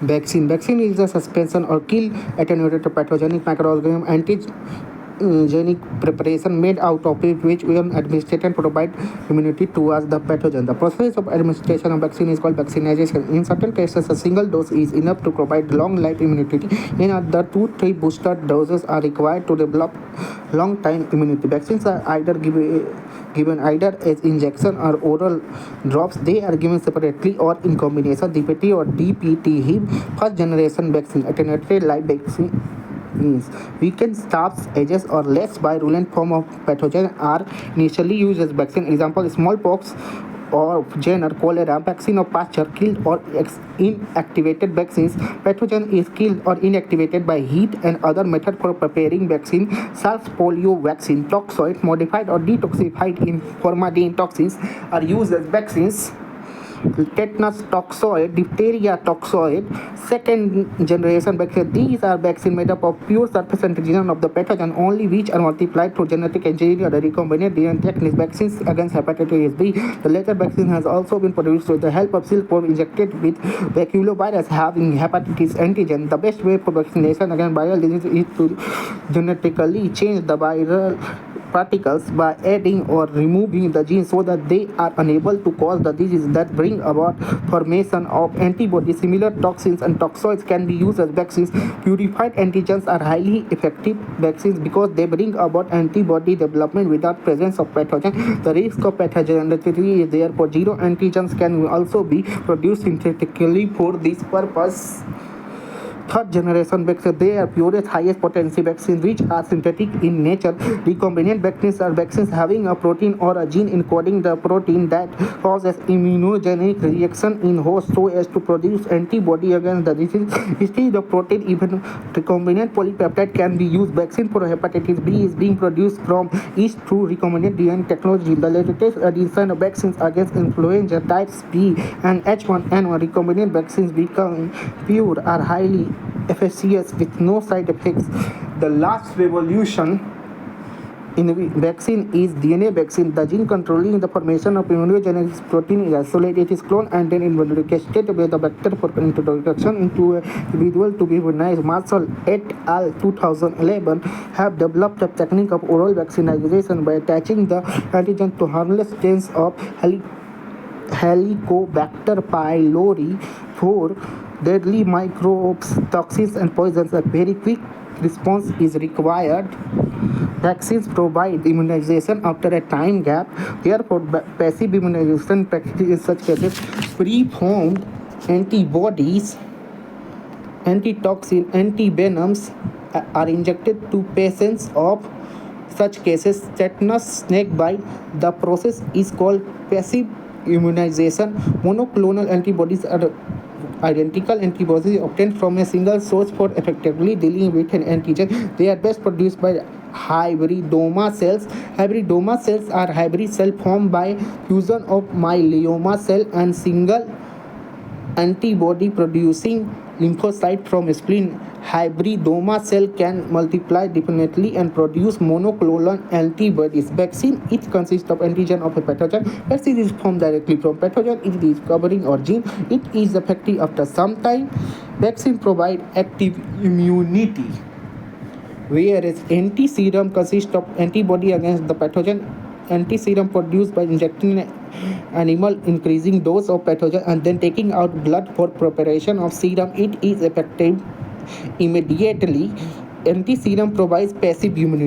Vaccine is a suspension or kill attenuated pathogenic microorganism antigenic preparation made out of it which when administered provide immunity towards the pathogen. The process of administration of vaccine is called vaccination. In certain cases, a single dose is enough to provide long life immunity. In other, 2-3 booster doses are required to develop long time immunity. Vaccines are either given either as injection or oral drops. They are given separately or in combination. DPT or DPT, first generation vaccine, attenuated live vaccine means weakened staffs, ages, or less virulent form of pathogen are initially used as vaccine. Example: smallpox or genre cholera vaccine of pasture killed or inactivated vaccines. Pathogen is killed or inactivated by heat and other method for preparing vaccine. SARS polio vaccine, toxoid modified or detoxified in formaldehyde toxins are used as vaccines. Tetanus toxoid, diphtheria toxoid, second generation vaccine. These are vaccine made up of pure surface antigen of the pathogen only which are multiplied through genetic engineering or recombinant DNA techniques. Vaccines against hepatitis B. The latter vaccine has also been produced with the help of silkworm injected with baculovirus having hepatitis antigen. The best way for vaccination against viral disease is to genetically change the viral particles by adding or removing the genes so that they are unable to cause the disease that bring about formation of antibodies. Similar toxins and toxoids can be used as vaccines. Purified antigens are highly effective vaccines because they bring about antibody development without presence of pathogen. The risk of pathogenicity is therefore zero. Antigens can also be produced synthetically for this purpose. Third generation vaccines, they are purest, highest potency vaccines which are synthetic in nature. Recombinant vaccines are vaccines having a protein or a gene encoding the protein that causes immunogenic reaction in host so as to produce antibody against the disease. Instead of protein, even recombinant polypeptide can be used. Vaccine for hepatitis B is being produced from yeast through recombinant DNA technology. The latest addition of vaccines against influenza types B and H1N1 recombinant vaccines become pure are highly efficacious with no side effects. The last revolution in vaccine is DNA vaccine. The gene controlling the formation of immunogenic protein is isolated, it is cloned and then inoculated with the vector for introduction into an individual to be immunized. Marshall et al. 2011 have developed a technique of oral vaccination by attaching the antigen to harmless strains of Helicobacter pylori for deadly microbes, toxins, and poisons. A very quick response is required. Vaccines provide immunization after a time gap. Therefore, passive immunization practices in such cases preformed antibodies, antitoxin, antivenoms are injected to patients of such cases. Tetanus, snake bite. The process is called passive immunization. Monoclonal antibodies are identical antibodies obtained from a single source for effectively dealing with an antigen. They are best produced by hybridoma cells. Hybridoma cells are hybrid cells formed by fusion of myeloma cell and single antibody producing lymphocyte from spleen. Hybridoma cell can multiply dependently and produce monoclonal antibodies. Vaccine, it consists of antigen of a pathogen. Vaccine is formed directly from pathogen. It is covering or gene. It is effective after some time. Vaccine provide active immunity, whereas anti-serum consists of antibody against the pathogen. Anti-serum produced by injecting an animal increasing dose of pathogen and then taking out blood for preparation of serum. It is effective immediately. Anti-serum provides passive immunity.